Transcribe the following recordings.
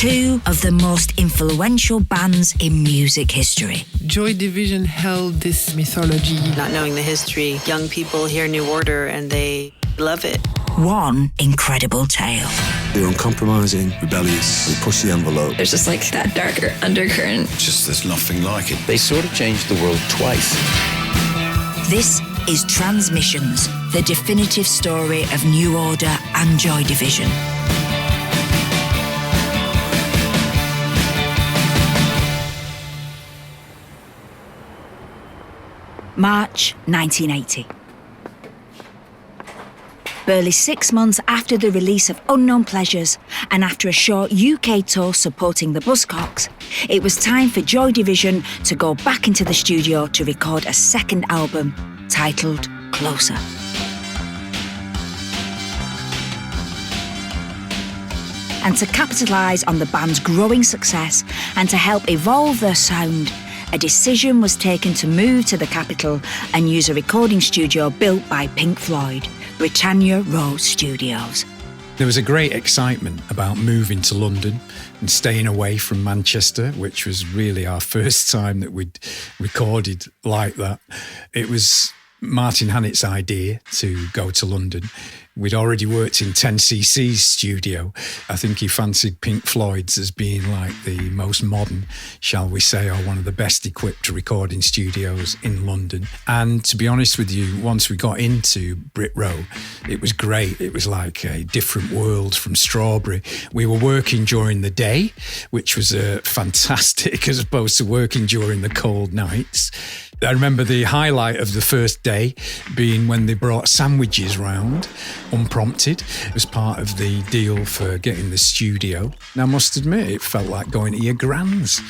two of the most influential bands in music history. Joy Division held this mythology. Not knowing the history, young people hear New Order and they love it. One incredible tale. They're uncompromising, rebellious, they push the envelope. There's just like that darker undercurrent. Just there's nothing like it. They sort of changed the world twice. This is Transmissions, the definitive story of New Order and Joy Division. March 1980. Barely 6 months after the release of Unknown Pleasures and after a short UK tour supporting the Buzzcocks, it was time for Joy Division to go back into the studio to record a second album titled Closer. And to capitalise on the band's growing success and to help evolve their sound, a decision was taken to move to the capital and use a recording studio built by Pink Floyd, Britannia Row Studios. There was a great excitement about moving to London and staying away from Manchester, which was really our first time that we'd recorded like that. It was Martin Hannett's idea to go to London. We'd already worked in 10cc's studio. I think he fancied Pink Floyd's as being like the most modern, shall we say, or one of the best equipped recording studios in London. And to be honest with you, once we got into Brit Row, it was great. It was like a different world from Strawberry. We were working during the day, which was fantastic as opposed to working during the cold nights. I remember the highlight of the first day being when they brought sandwiches round, unprompted. It was part of the deal for getting the studio. And I must admit, it felt like going to your gran's.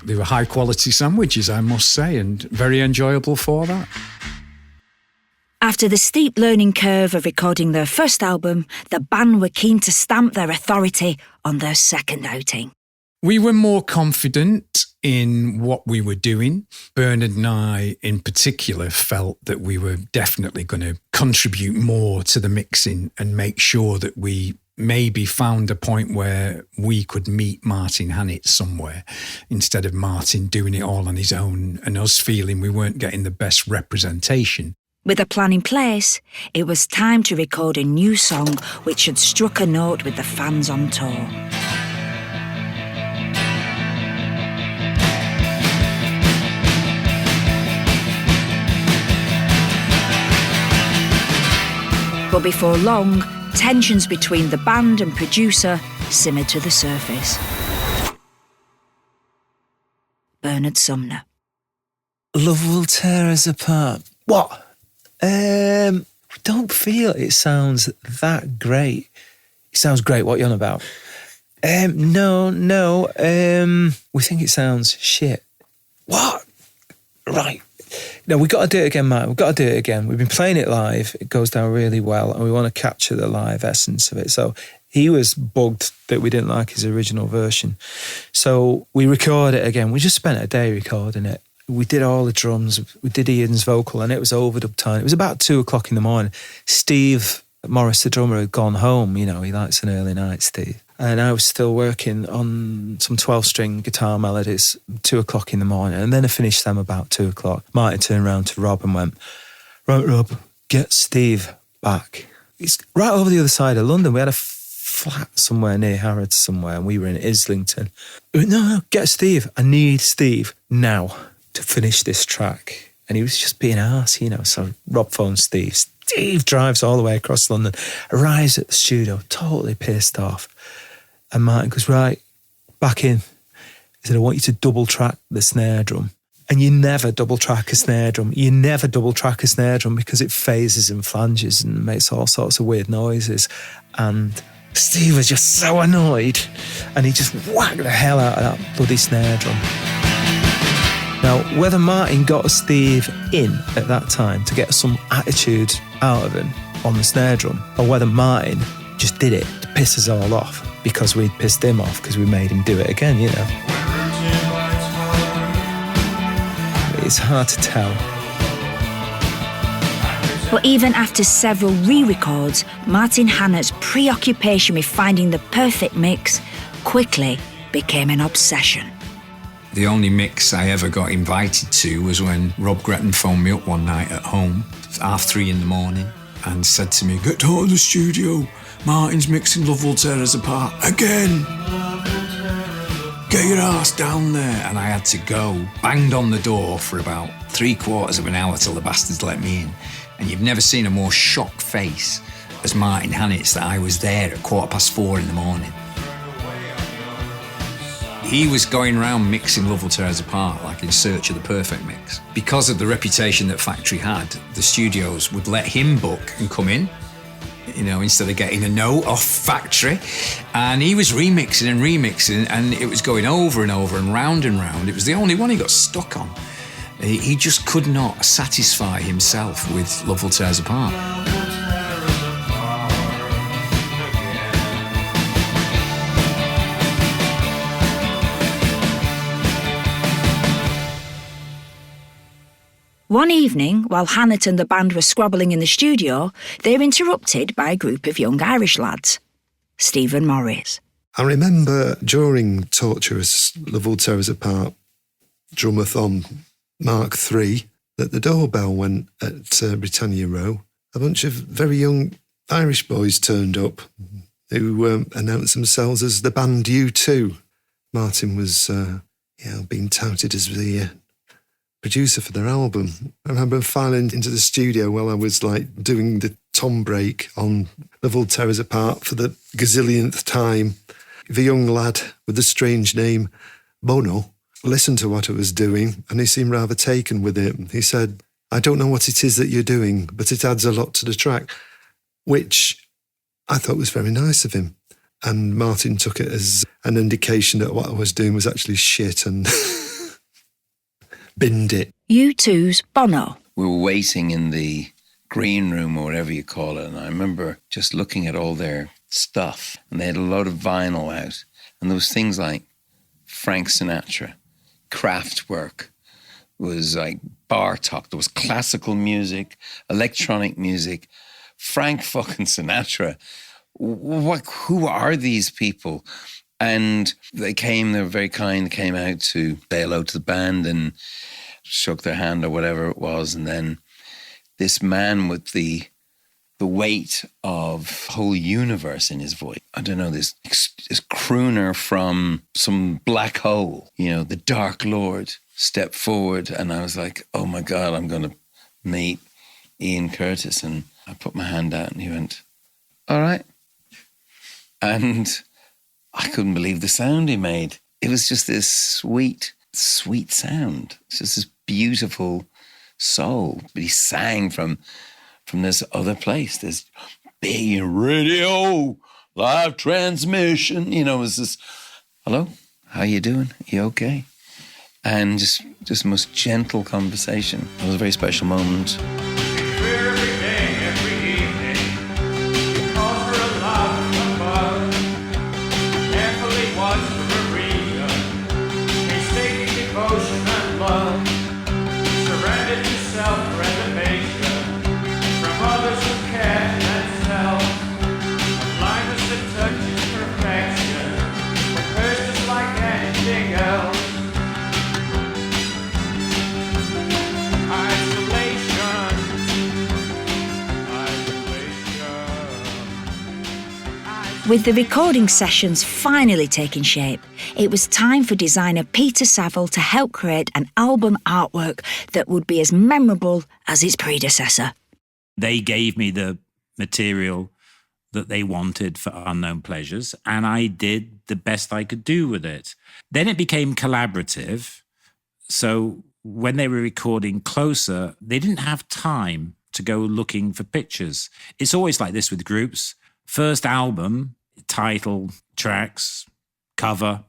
They were high quality sandwiches, I must say, and very enjoyable for that. After the steep learning curve of recording their first album, the band were keen to stamp their authority on their second outing. We were more confident in what we were doing. Bernard and I, in particular, felt that we were definitely going to contribute more to the mixing and make sure that we maybe found a point where we could meet Martin Hannett somewhere instead of Martin doing it all on his own and us feeling we weren't getting the best representation. With a plan in place, it was time to record a new song which had struck a note with the fans on tour. But before long, tensions between the band and producer simmered to the surface. Bernard Sumner. Love will tear us apart. What? Don't feel it sounds that great. It sounds great. What are you on about? No. We think it sounds shit. What? Right. No, we've got to do it again, Mike. We've got to do it again. We've been playing it live. It goes down really well, and we want to capture the live essence of it. So he was bugged that we didn't like his original version. So we recorded it again. We just spent a day recording it. We did all the drums. We did Ian's vocal, and it was overdub time. It was about 2:00 in the morning. Steve Morris, the drummer, had gone home. You know, he likes an early night, Steve. And I was still working on some 12-string guitar melodies, 2:00 in the morning. And then I finished them about 2:00. Martin turned around to Rob and went, "Right, Rob, get Steve back. He's right over the other side of London. We had a flat somewhere near Harrods somewhere, and we were in Islington." He went, no, get Steve. I need Steve now to finish this track. And he was just being arse, you know. So Rob phones Steve. Steve drives all the way across London, arrives at the studio, totally pissed off. And Martin goes, right, back in. He said, I want you to double track the snare drum. And you never double track a snare drum. You never double track a snare drum because it phases and flanges and makes all sorts of weird noises. And Steve was just so annoyed. And he just whacked the hell out of that bloody snare drum. Now, whether Martin got Steve in at that time to get some attitude out of him on the snare drum, or whether Martin just did it to piss us all off because we'd pissed him off because we made him do it again, you know. It's hard to tell. But even after several re-records, Martin Hannett's preoccupation with finding the perfect mix quickly became an obsession. The only mix I ever got invited to was when Rob Gretton phoned me up one night at home, 3:30 in the morning, and said to me, "Get down to the studio. Martin's mixing Love Will Tear Us Apart again. Get your ass down there." And I had to go. Banged on the door for about 3/4 of an hour till the bastards let me in. And you've never seen a more shocked face as Martin Hannett's that I was there at 4:15 in the morning. He was going around mixing Love Will Tear Us Apart, like in search of the perfect mix. Because of the reputation that Factory had, the studios would let him book and come in, you know, instead of getting a no off Factory. And he was remixing, and it was going over and over and round and round. It was the only one he got stuck on. He just could not satisfy himself with Love Will Tear Us Apart. One evening, while Hannett and the band were squabbling in the studio, they were interrupted by a group of young Irish lads. Stephen Morris. I remember during Torturous Love Will Tear Us Apart Drumathon Mark III that the doorbell went at Britannia Row. A bunch of very young Irish boys turned up who announced themselves as the band U2. Martin was being touted as the producer for their album. I remember filing into the studio while I was like doing the tom break on Love Will Tear Us Apart for the gazillionth time. The young lad with the strange name Bono listened to what I was doing and he seemed rather taken with it. He said, "I don't know what it is that you're doing, but it adds a lot to the track," which I thought was very nice of him. And Martin took it as an indication that what I was doing was actually shit and binned it. U2's Bono. We were waiting in the green room or whatever you call it, and I remember just looking at all their stuff, and they had a lot of vinyl out, and there was things like Frank Sinatra, Kraftwerk, was like Bartok, there was classical music, electronic music, Frank fucking Sinatra. Who are these people? And they were very kind, came out to say hello to the band and shook their hand or whatever it was. And then this man with the weight of the whole universe in his voice. I don't know, this crooner from some black hole, the Dark Lord, stepped forward. And I was like, oh my God, I'm going to meet Ian Curtis. And I put my hand out and he went, all right. And I couldn't believe the sound he made. It was just this sweet, sweet sound. It's just this beautiful soul. But he sang from this other place, this big radio, live transmission. It was this, hello, how you doing? You okay? And just the most gentle conversation. It was a very special moment. With the recording sessions finally taking shape, it was time for designer Peter Saville to help create an album artwork that would be as memorable as its predecessor. They gave me the material that they wanted for Unknown Pleasures, and I did the best I could do with it. Then it became collaborative, so when they were recording Closer, they didn't have time to go looking for pictures. It's always like this with groups. First album, title, tracks, cover,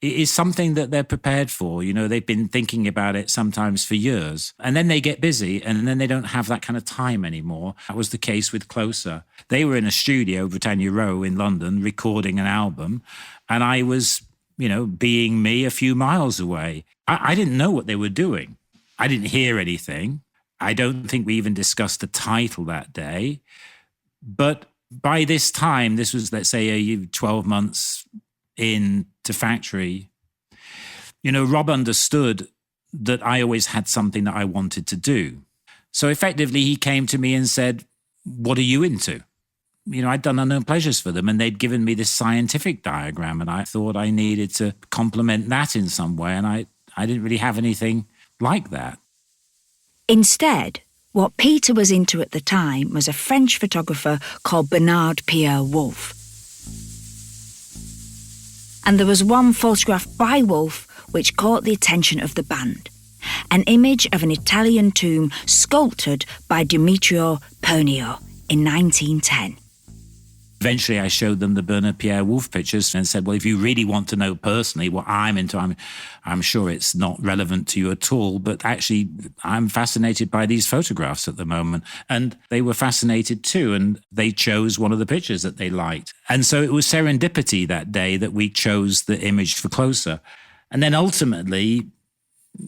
it is something that they're prepared for. They've been thinking about it sometimes for years. And then they get busy and then they don't have that kind of time anymore. That was the case with Closer. They were in a studio, Britannia Row in London, recording an album. And I was, being me a few miles away. I didn't know what they were doing. I didn't hear anything. I don't think we even discussed the title that day. But by this time, this was, let's say, 12 months into to factory, you know, Rob understood that I always had something that I wanted to do. So effectively, he came to me and said, what are you into? You know, I'd done Unknown Pleasures for them and they'd given me this scientific diagram and I thought I needed to complement that in some way. And I didn't really have anything like that. Instead, what Peter was into at the time was a French photographer called Bernard Pierre Wolff. And there was one photograph by Wolff which caught the attention of the band. An image of an Italian tomb sculpted by Demetrio Pernio in 1910. Eventually, I showed them the Bernard Pierre Wolff pictures and said, well, if you really want to know personally what I'm into, I'm sure it's not relevant to you at all, but actually, I'm fascinated by these photographs at the moment. And they were fascinated too, and they chose one of the pictures that they liked. And so it was serendipity that day that we chose the image for Closer. And then ultimately,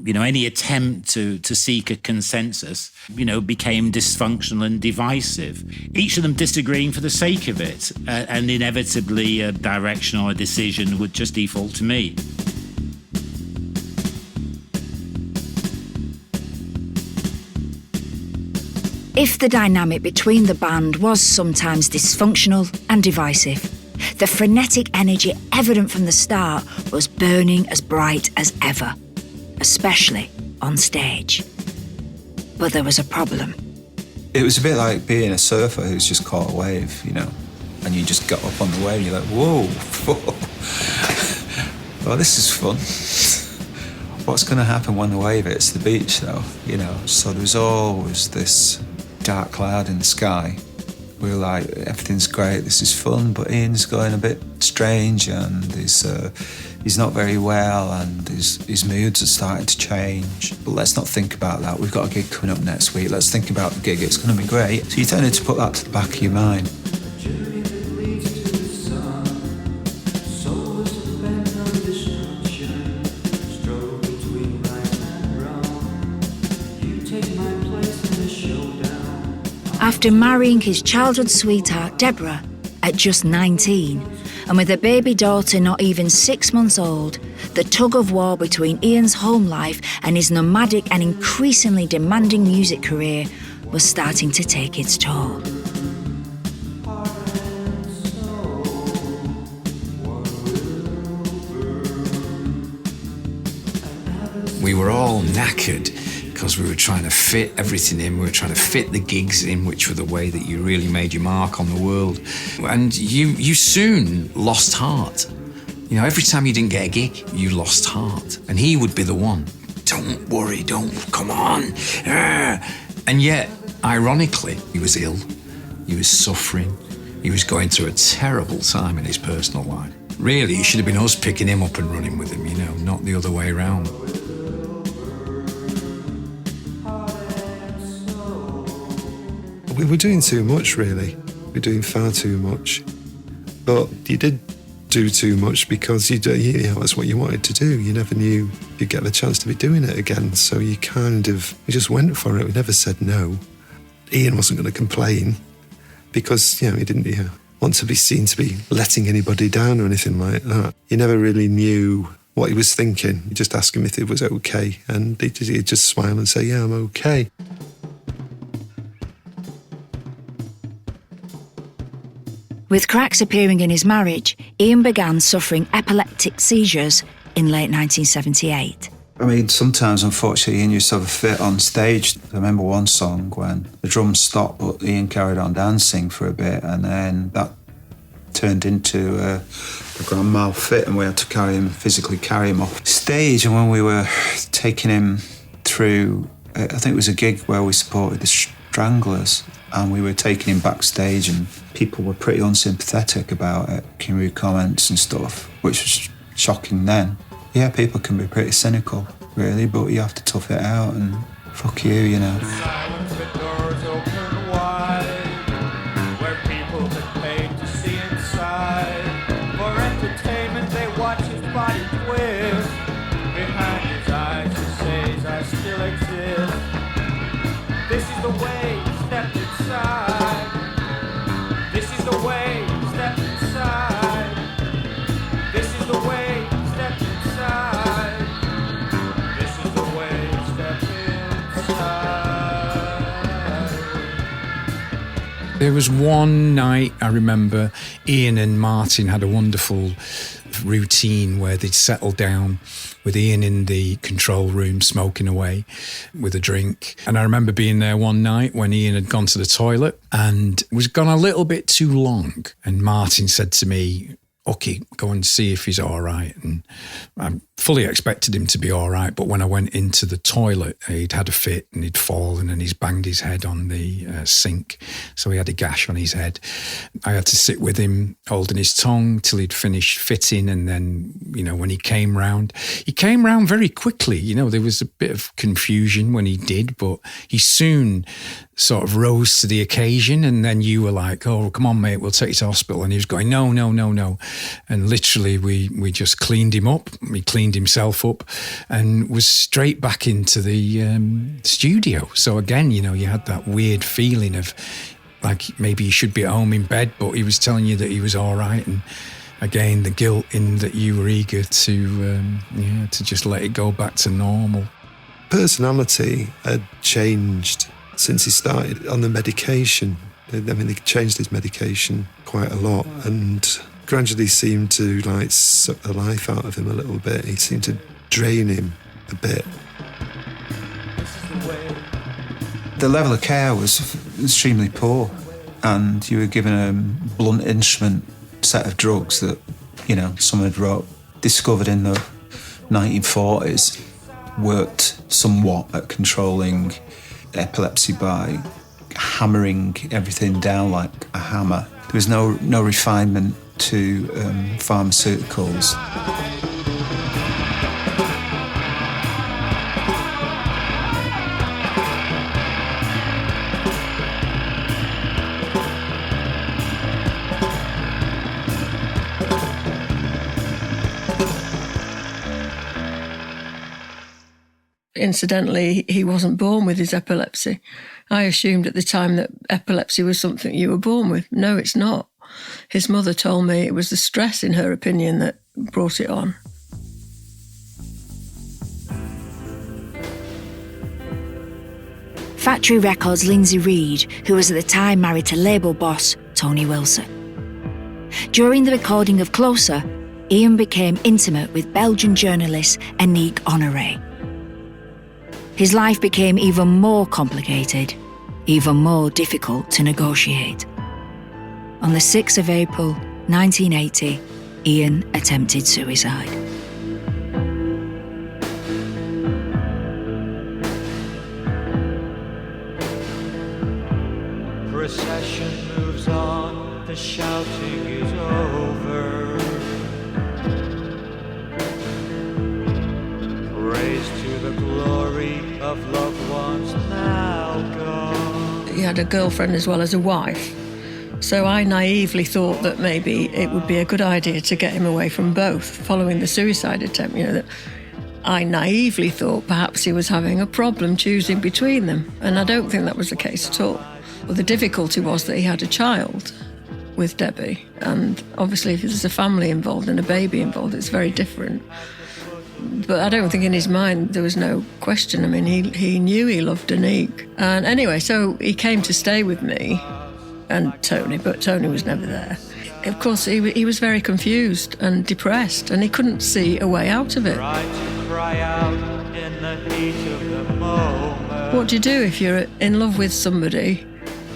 you know, any attempt to seek a consensus, you know, became dysfunctional and divisive. Each of them disagreeing for the sake of it. And inevitably a direction or a decision would just default to me. If the dynamic between the band was sometimes dysfunctional and divisive, the frenetic energy evident from the start was burning as bright as ever, especially on stage. But there was a problem. It was a bit like being a surfer who's just caught a wave, you know, and you just got up on the wave and you're like, whoa, well, this is fun. What's going to happen when the wave hits the beach, though, you know? So there's always this dark cloud in the sky. We were like, everything's great, this is fun, but Ian's going a bit strange and he's not very well and his moods are starting to change. But let's not think about that. We've got a gig coming up next week. Let's think about the gig. It's going to be great. So you tended to put that to the back of your mind. After marrying his childhood sweetheart, Deborah, at just 19, and with a baby daughter not even 6 months old, the tug-of-war between Ian's home life and his nomadic and increasingly demanding music career was starting to take its toll. We were all knackered because we were trying to fit everything in. We were trying to fit the gigs in, which were the way that you really made your mark on the world. And you soon lost heart. You know, every time you didn't get a gig, you lost heart. And he would be the one. Don't worry, come on. And yet, ironically, he was ill. He was suffering. He was going through a terrible time in his personal life. Really, it should have been us picking him up and running with him, you know, not the other way around. We were doing too much, really. We were doing far too much. But you did do too much because you know, that's what you wanted to do. You never knew you'd get the chance to be doing it again. So you just went for it. We never said no. Ian wasn't going to complain because, you know, he didn't want to be seen to be letting anybody down or anything like that. You never really knew what he was thinking. You just asked him if it was okay. And he'd just smile and say, yeah, I'm okay. With cracks appearing in his marriage, Ian began suffering epileptic seizures in late 1978. I mean, sometimes, unfortunately, Ian used to have a fit on stage. I remember one song when the drums stopped, but Ian carried on dancing for a bit, and then that turned into a grand mal fit, and we had to physically carry him off stage. And when we were taking him through, I think it was a gig where we supported the Stranglers, and we were taking him backstage, and people were pretty unsympathetic about it, making rude comments and stuff, which was shocking then. Yeah, people can be pretty cynical, really, but you have to tough it out and fuck you, you know. Silence, the doors open wide, where people could pay to see inside. For entertainment, they watch his body twist. Behind his eyes, he says, I still exist. This is the way, step inside. This is the way, step inside. This is the way. There was one night, I remember, Ian and Martin had a wonderful routine where they'd settle down with Ian in the control room smoking away with a drink. And I remember being there one night when Ian had gone to the toilet and was gone a little bit too long. And Martin said to me, "Okay, go and see if he's all right." And I fully expected him to be all right. But when I went into the toilet, he'd had a fit and he'd fallen and he's banged his head on the sink. So he had a gash on his head. I had to sit with him holding his tongue till he'd finished fitting. And then, when he came round very quickly. There was a bit of confusion when he did, but he soon sort of rose to the occasion. And then you were like, "Oh, come on, mate, we'll take you to hospital." And he was going, no. And literally we just cleaned him up. He cleaned himself up and was straight back into the studio. So again, you had that weird feeling of like maybe he should be at home in bed, but he was telling you that he was all right. And again, the guilt in that you were eager to just let it go back to normal. Personality had changed since he started on the medication. They changed his medication quite a lot and gradually seemed to suck the life out of him a little bit. He seemed to drain him a bit. The level of care was extremely poor, and you were given a blunt instrument set of drugs that, someone had discovered in the 1940s, worked somewhat at controlling epilepsy by hammering everything down like a hammer. There was no refinement to pharmaceuticals. Incidentally, he wasn't born with his epilepsy. I assumed at the time that epilepsy was something you were born with. No, it's not. His mother told me it was the stress, in her opinion, that brought it on. Factory Records' Lindsay Reed, who was at the time married to label boss Tony Wilson. During the recording of Closer, Ian became intimate with Belgian journalist Aniek Honoré. His life became even more complicated, even more difficult to negotiate. On the 6th of April, 1980, Ian attempted suicide. Procession moves on, the shouting is over. Praise to the glory of loved ones now gone. He had a girlfriend as well as a wife. So I naively thought that maybe it would be a good idea to get him away from both following the suicide attempt. That I naively thought perhaps he was having a problem choosing between them. And I don't think that was the case at all. Well, the difficulty was that he had a child with Debbie. And obviously if there's a family involved and a baby involved, it's very different. But I don't think in his mind there was no question. I mean, he knew he loved Aniek. And anyway, so he came to stay with me and Tony, but Tony was never there. Of course, he was very confused and depressed, and he couldn't see a way out of it. Cry out in the heat of the moment. What do you do if you're in love with somebody,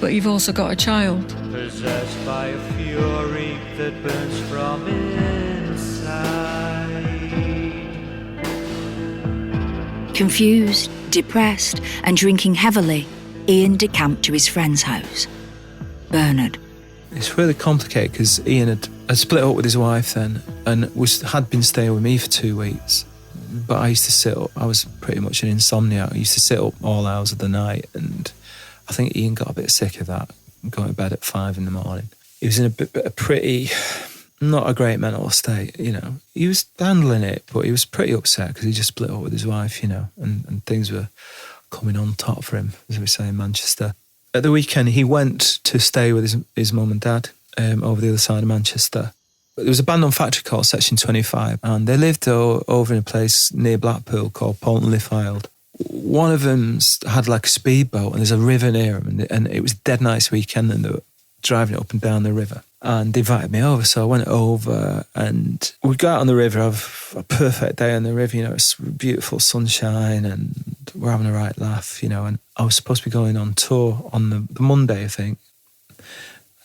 but you've also got a child? Possessed by a fury that burns from inside. Confused, depressed, and drinking heavily, Ian decamped to his friend's house, Bernard. It's really complicated because Ian had split up with his wife then and had been staying with me for 2 weeks. But I used to sit up. I was pretty much an insomniac. I used to sit up all hours of the night, and I think Ian got a bit sick of that, going to bed at 5 a.m. He was in a pretty, not a great mental state, He was handling it, but he was pretty upset because he just split up with his wife, and things were coming on top for him, as we say in Manchester. At the weekend, he went to stay with his mum and dad over the other side of Manchester. There was a band on factory called Section 25, and they lived over in a place near Blackpool called Pontley-Field. One of them had like a speedboat, and there's a river near them, and it was a dead nice weekend, and driving it up and down the river. And they invited me over, so I went over and we got out on the river, have a perfect day on the river, it's beautiful sunshine and we're having a right laugh, and I was supposed to be going on tour on the Monday, I think.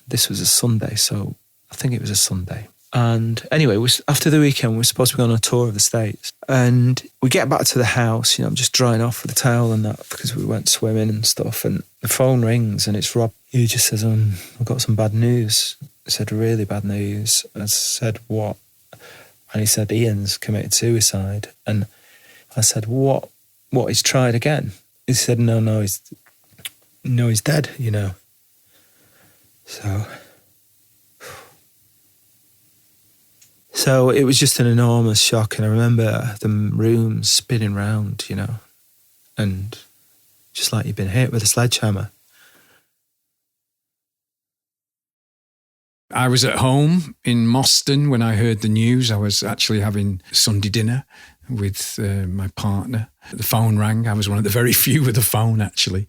This was a Sunday, so I think it was a Sunday. And anyway, after the weekend, we were supposed to be on a tour of the States. And we get back to the house, I'm just drying off with a towel and that because we went swimming and stuff. And the phone rings and it's Rob. He just says, I've got some bad news. I said, really bad news. I said, what? And he said, Ian's committed suicide. And I said, what? He's tried again? He said, no, he's dead, So it was just an enormous shock, and I remember the room spinning round, and just like you'd been hit with a sledgehammer. I was at home in Moston when I heard the news. I was actually having Sunday dinner with my partner. The phone rang. I was one of the very few with a phone, actually,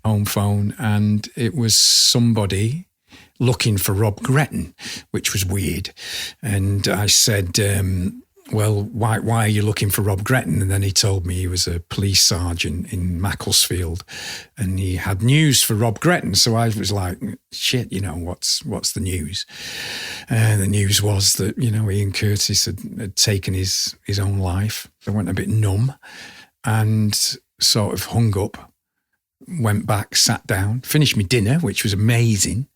home phone, and it was somebody looking for Rob Gretton, which was weird. And I said, well, why are you looking for Rob Gretton? And then he told me he was a police sergeant in Macclesfield and he had news for Rob Gretton. So I was like, shit, what's the news? The news was that, Ian Curtis had taken his own life. I went a bit numb and sort of hung up, went back, sat down, finished my dinner, which was amazing.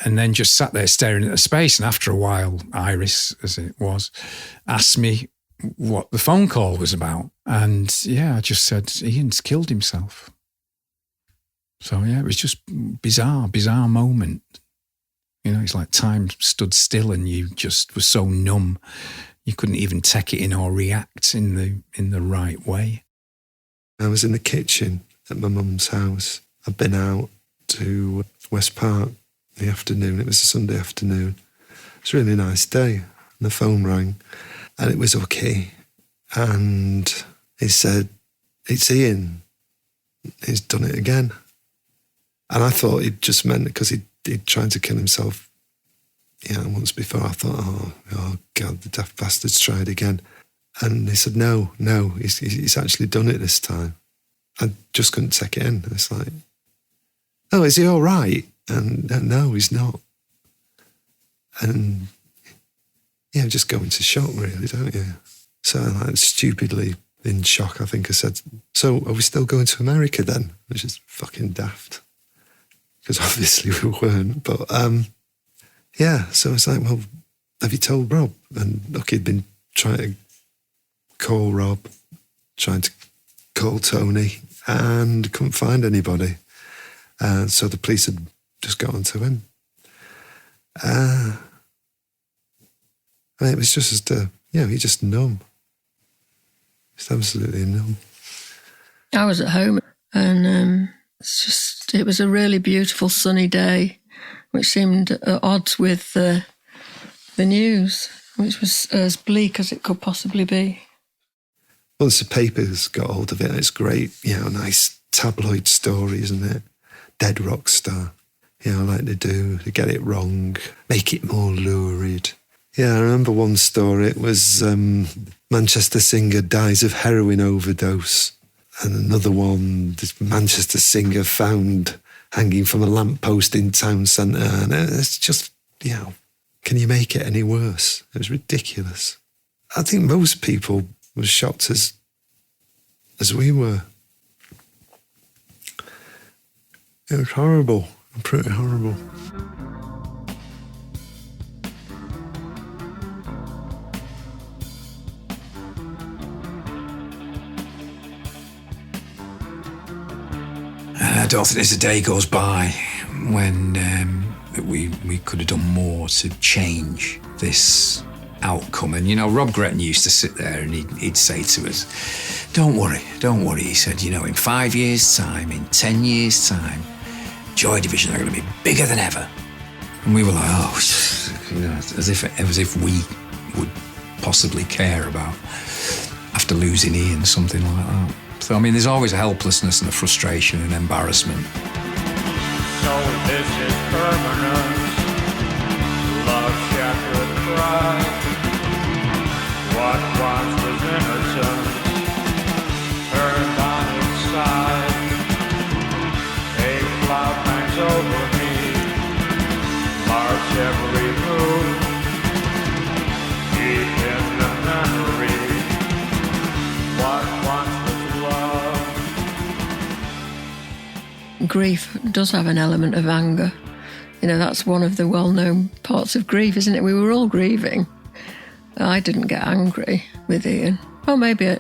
And then just sat there staring at the space. And after a while, Iris, as it was, asked me what the phone call was about. And I just said, Ian's killed himself. So it was just bizarre moment. It's like time stood still and you just were so numb. You couldn't even take it in or react in the right way. I was in the kitchen at my mum's house. I'd been out to West Park in the afternoon. It was a Sunday afternoon. It was a really nice day. And the phone rang and it was okay. And he said, it's Ian. He's done it again. And I thought he'd just meant because he'd tried to kill himself once before. I thought, oh God, the daft bastard's tried again. And he said, no, he's actually done it this time. I just couldn't take it in. It's like, oh, is he all right? And no, he's not. And just go into shock, really, don't you? So like stupidly in shock, I think I said, so are we still going to America then? Which is fucking daft. Because obviously we weren't. But so it's like, well, have you told Rob? And look, he'd been trying to call Rob, trying to call Tony, and couldn't find anybody. So the police had just got onto him. It was just, he's just numb. He's absolutely numb. I was at home and it was a really beautiful sunny day, which seemed at odds with the news, which was as bleak as it could possibly be. Once the papers got hold of it, it's great, nice tabloid story, isn't it? Dead rock star. Like they do, they get it wrong, make it more lurid. I remember one story, it was Manchester singer dies of heroin overdose. And another one, this Manchester singer found hanging from a lamppost in town centre. And it's just, can you make it any worse? It was ridiculous. I think most people were shocked as we were. It was horrible. Pretty horrible. I don't think there's a day goes by when we could have done more to change this outcome. And, Rob Gretton used to sit there and he'd say to us, don't worry, he said, in 5 years' time, in 10 years' time, Joy Division are going to be bigger than ever. And we were like, as if we would possibly care about, after losing Ian, something like that. So, there's always a helplessness and a frustration and embarrassment. So this is permanent. Love shattered pride. What once was innocent turned on its side. A cloud hangs over me, marks every move. Deep in the memory, what once was love. Grief does have an element of anger. You know, that's one of the well-known parts of grief, isn't it? We were all grieving. I didn't get angry with Ian. Well, maybe,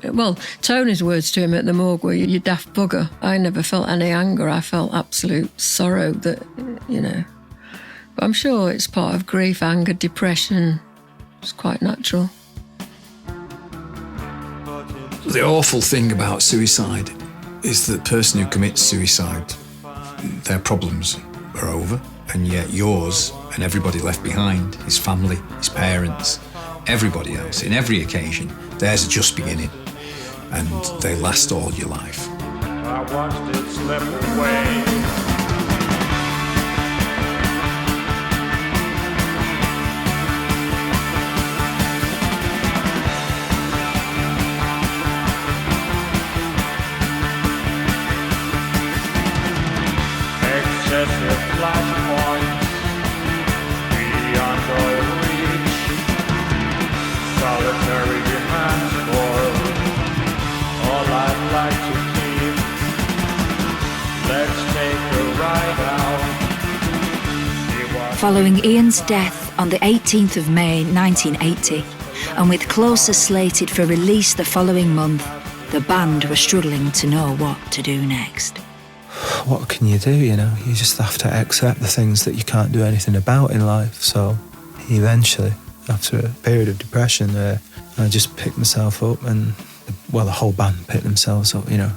Tony's words to him at the morgue were, "You daft bugger." I never felt any anger. I felt absolute sorrow that, you know. But I'm sure it's part of grief, anger, depression. It's quite natural. The awful thing about suicide is that the person who commits suicide, their problems are over, and yet yours and everybody left behind, his family, his parents, everybody else, in every occasion, theirs are just beginning, and they last all your life. I watched it slip away. Excessive flashpoints beyond all reach. Solitary demands for all I'd like to keep. Let's take a ride out. Following Ian's death on the 18th of May 1980, and with Closer slated for release the following month, the band were struggling to know what to do next. What can you do, you know? You just have to accept the things that you can't do anything about in life. So eventually, after a period of depression, I just picked myself up and, the whole band picked themselves up, you know,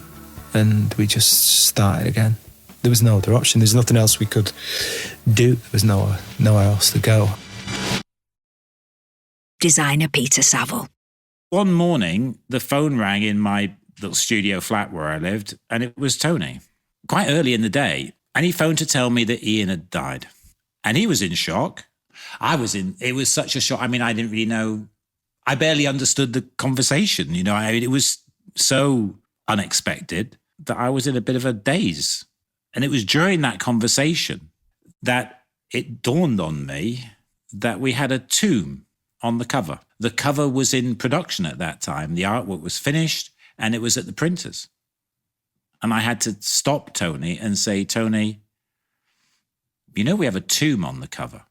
and we just started again. There was no other option. There's nothing else we could do. There was nowhere else to go. Designer Peter Saville. One morning, the phone rang in my little studio flat where I lived, and it was Tony. Quite early in the day, and he phoned to tell me that Ian had died. And he was in shock. It was such a shock. I mean, I didn't really know, I barely understood the conversation, you know. I mean, it was so unexpected that I was in a bit of a daze. And it was during that conversation that it dawned on me that we had a tomb on the cover. The cover was in production at that time. The artwork was finished and it was at the printers. And I had to stop Tony and say, "Tony, you know we have a tomb on the cover."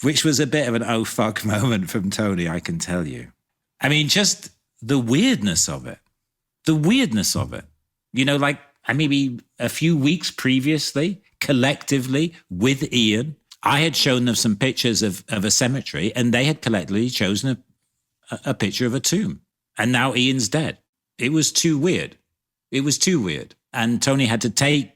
Which was a bit of an oh fuck moment from Tony, I can tell you. I mean, just the weirdness of it. The weirdness of it. You know, like maybe a few weeks previously, collectively with Ian, I had shown them some pictures of a cemetery and they had collectively chosen a picture of a tomb. And now Ian's dead. It was too weird. It was too weird. And Tony had to take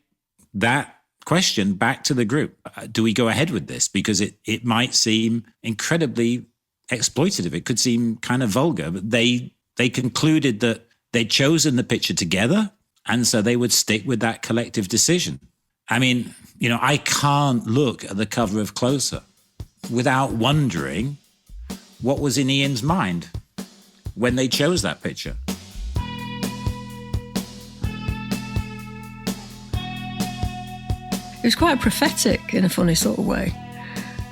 that question back to the group. Do we go ahead with this? Because it might seem incredibly exploitative. It could seem kind of vulgar, but they concluded that they'd chosen the picture together, and so they would stick with that collective decision. I mean, you know, I can't look at the cover of Closer without wondering what was in Ian's mind when they chose that picture. It was quite prophetic in a funny sort of way.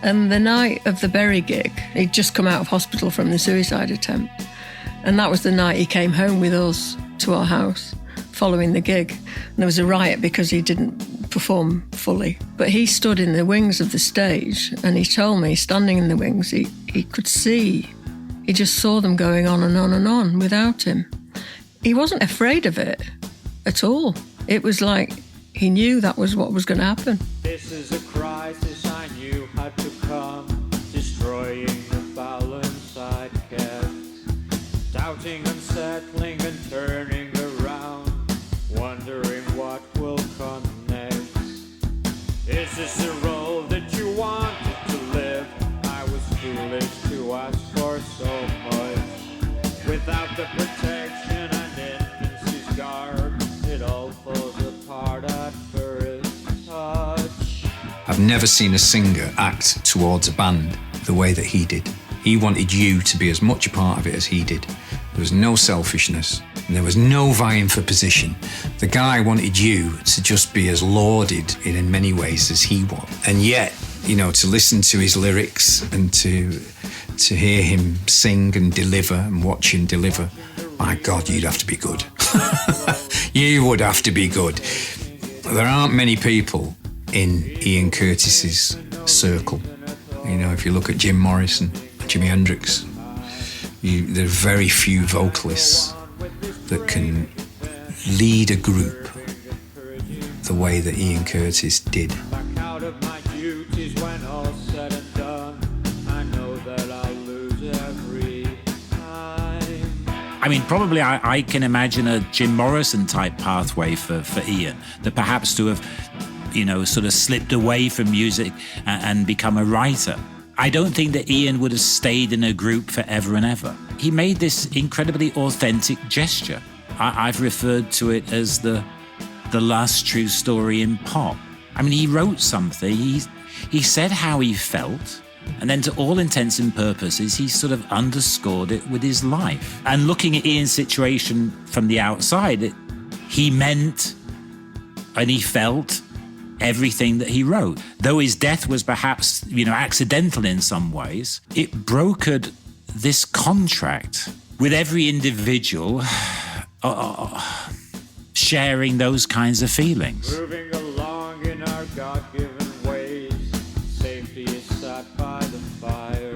And the night of the Bury gig, he'd just come out of hospital from the suicide attempt. And that was the night he came home with us to our house following the gig. And there was a riot because he didn't perform fully. But he stood in the wings of the stage and he told me, standing in the wings, he could see. He just saw them going on and on and on without him. He wasn't afraid of it at all. It was like he knew that was what was going to happen. This is a crisis I knew had to come, destroying the balance I'd kept, doubting, unsettling and turning around, wondering what will come next. Is this the role that you wanted to live? I was foolish to ask for so much. Without the protection and infancy's garb, it all falls apart. never seen a singer act towards a band the way that he did. He wanted you to be as much a part of it as he did. There was no selfishness and there was no vying for position. The guy wanted you to just be as lauded in many ways as he was. And yet, you know, to listen to his lyrics and to hear him sing and deliver and watch him deliver, my God, you'd have to be good. You would have to be good. There aren't many people in Ian Curtis's circle. You know, if you look at Jim Morrison, Jimi Hendrix, there are very few vocalists that can lead a group the way that Ian Curtis did. I mean, probably I can imagine a Jim Morrison type pathway for Ian, that perhaps to have, you know, sort of slipped away from music and become a writer. I don't think that Ian would have stayed in a group forever and ever. He made this incredibly authentic gesture. I've referred to it as the last true story in pop. I mean, he wrote something, he said how he felt, and then to all intents and purposes, he sort of underscored it with his life. And looking at Ian's situation from the outside, he meant and he felt everything that he wrote. Though his death was perhaps, you know, accidental in some ways, it brokered this contract with every individual sharing those kinds of feelings. Moving along in our God-given ways, safety is sought by the fire.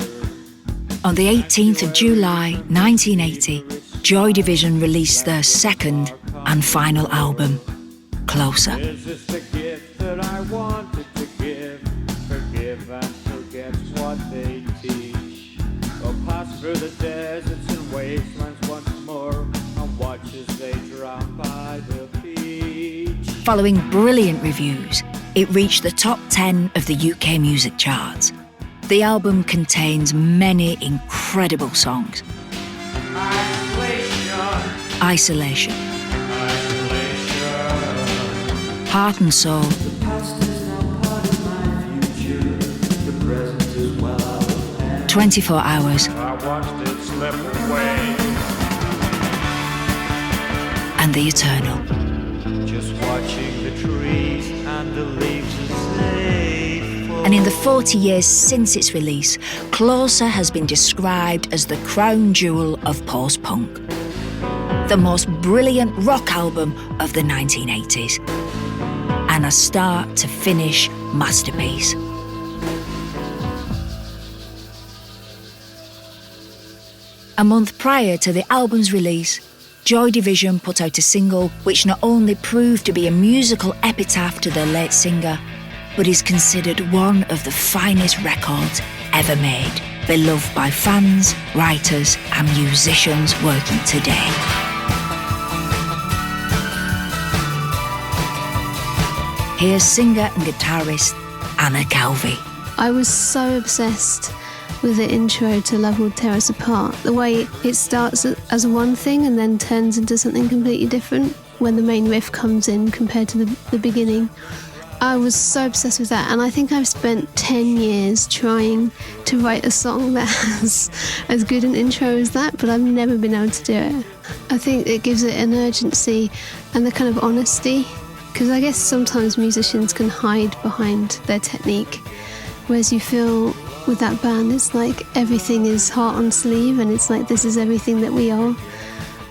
On the 18th of July 1980, Joy Division released their second and final album, Closer. Is this the gift that I wanted to give? Forgive and forget's what they teach. Go pass through the deserts and wastelands once more and watch as they drown by the beach. Following brilliant reviews, it reached the top 10 of the UK music charts. The album contains many incredible songs. Isolation. Heart and Soul. 24 Hours. I watched it slip away. And The Eternal. Just watching the trees and the leaves as they fall. And in the 40 years since its release, Closer has been described as the crown jewel of post-punk. The most brilliant rock album of the 1980s. And a start-to-finish masterpiece. A month prior to the album's release, Joy Division put out a single which not only proved to be a musical epitaph to their late singer, but is considered one of the finest records ever made, beloved by fans, writers, and musicians working today. Here's singer and guitarist Anna Calvi. I was so obsessed with the intro to Love Will Tear Us Apart. The way it starts as one thing and then turns into something completely different when the main riff comes in compared to the beginning. I was so obsessed with that, and I think I've spent 10 years trying to write a song that has as good an intro as that, but I've never been able to do it. I think it gives it an urgency and the kind of honesty, because I guess sometimes musicians can hide behind their technique, whereas you feel with that band it's like everything is heart on sleeve, and it's like this is everything that we are,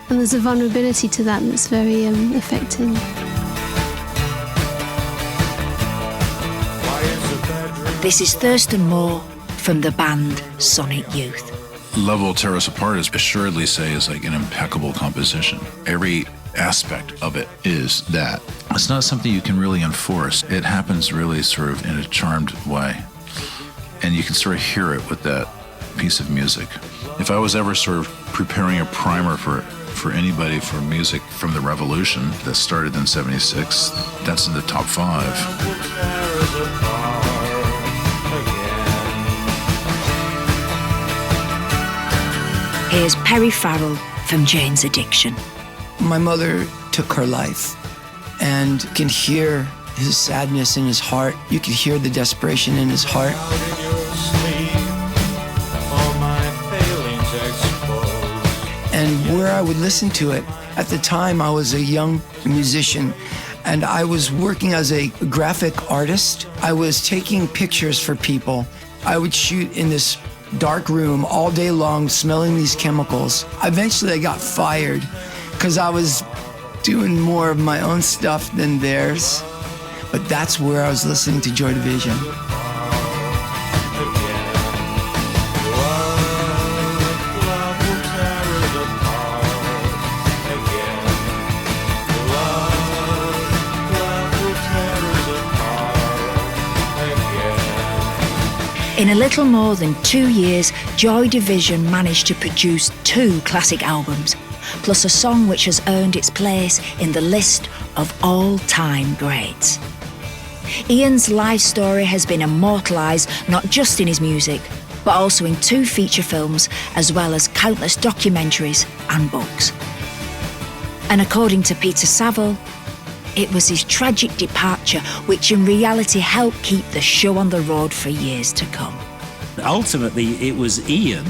and there's a vulnerability to that that's very affecting. This is Thurston Moore from the band Sonic Youth. Love Will Tear Us Apart is assuredly is like an impeccable composition. Every aspect of it is that. It's not something you can really enforce. It happens really sort of in a charmed way. And you can sort of hear it with that piece of music. If I was ever sort of preparing a primer for anybody for music from the revolution that started in '76, that's in the top 5. Here's Perry Farrell from Jane's Addiction. My mother took her life, and can hear his sadness in his heart. You could hear the desperation in his heart. And where I would listen to it, at the time I was a young musician and I was working as a graphic artist. I was taking pictures for people. I would shoot in this dark room all day long, smelling these chemicals. Eventually I got fired because I was doing more of my own stuff than theirs. But that's where I was listening to Joy Division. In a little more than 2 years, Joy Division managed to produce 2 classic albums, plus a song which has earned its place in the list of all-time greats. Ian's life story has been immortalised not just in his music, but also in 2 feature films, as well as countless documentaries and books. And according to Peter Saville, it was his tragic departure which in reality helped keep the show on the road for years to come. Ultimately, it was Ian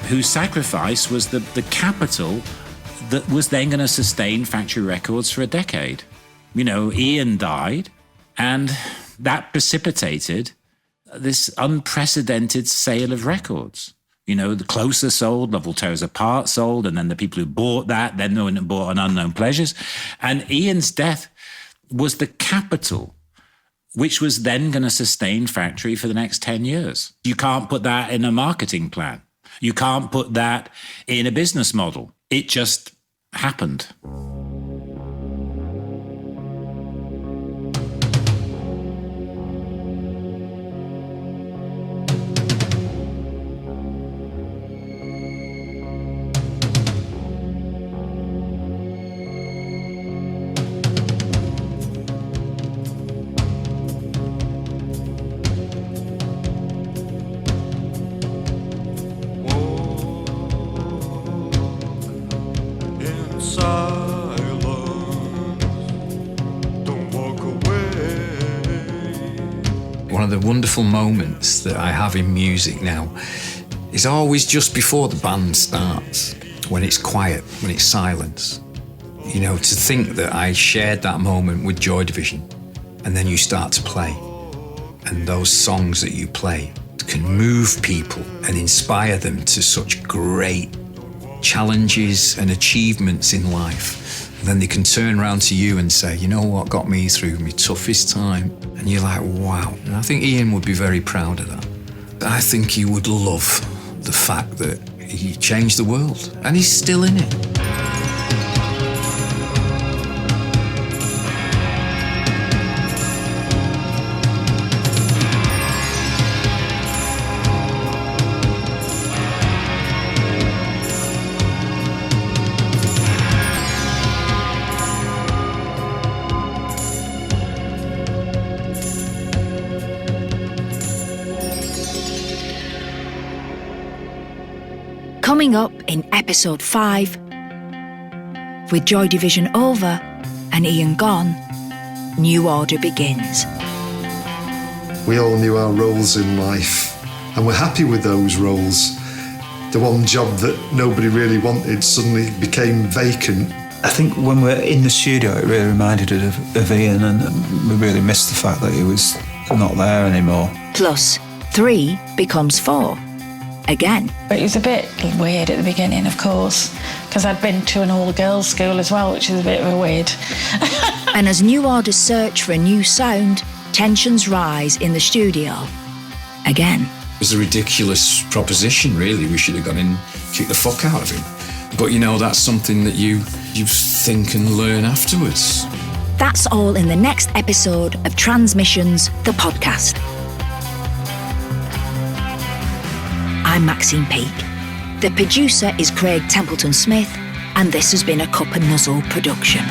whose sacrifice was the capital that was then going to sustain Factory Records for a decade. You know, Ian died, and that precipitated this unprecedented sale of records. You know, The Closer sold, Love Will Tear Us Apart sold, and then the people who bought that then went and bought Unknown Pleasures. And Ian's death was the capital which was then going to sustain Factory for the next 10 years. You can't put that in a marketing plan. You can't put that in a business model. It just happened. One of the wonderful moments that I have in music now is always just before the band starts, when it's quiet, when it's silence. You know, to think that I shared that moment with Joy Division, and then you start to play, and those songs that you play can move people and inspire them to such great challenges and achievements in life. And then they can turn around to you and say, you know what got me through my toughest time? And you're like, wow. And I think Ian would be very proud of that. I think he would love the fact that he changed the world, and he's still in it. Coming up in episode 5, with Joy Division over and Ian gone, New Order begins. We all knew our roles in life, and we're happy with those roles. The one job that nobody really wanted suddenly became vacant. I think when we're in the studio, it really reminded us of Ian, and we really missed the fact that he was not there anymore. Plus, 3 becomes 4. Again. But it was a bit weird at the beginning, of course, because I'd been to an all-girls school as well, which is a bit of a weird. And as New Order search for a new sound, tensions rise in the studio. Again. It was a ridiculous proposition, really. We should have gone in and kicked the fuck out of him. But, you know, that's something that you think and learn afterwards. That's all in the next episode of Transmissions, the podcast. I'm Maxine Peake. The producer is Craig Templeton-Smith, and this has been a Cup and Nuzzle production.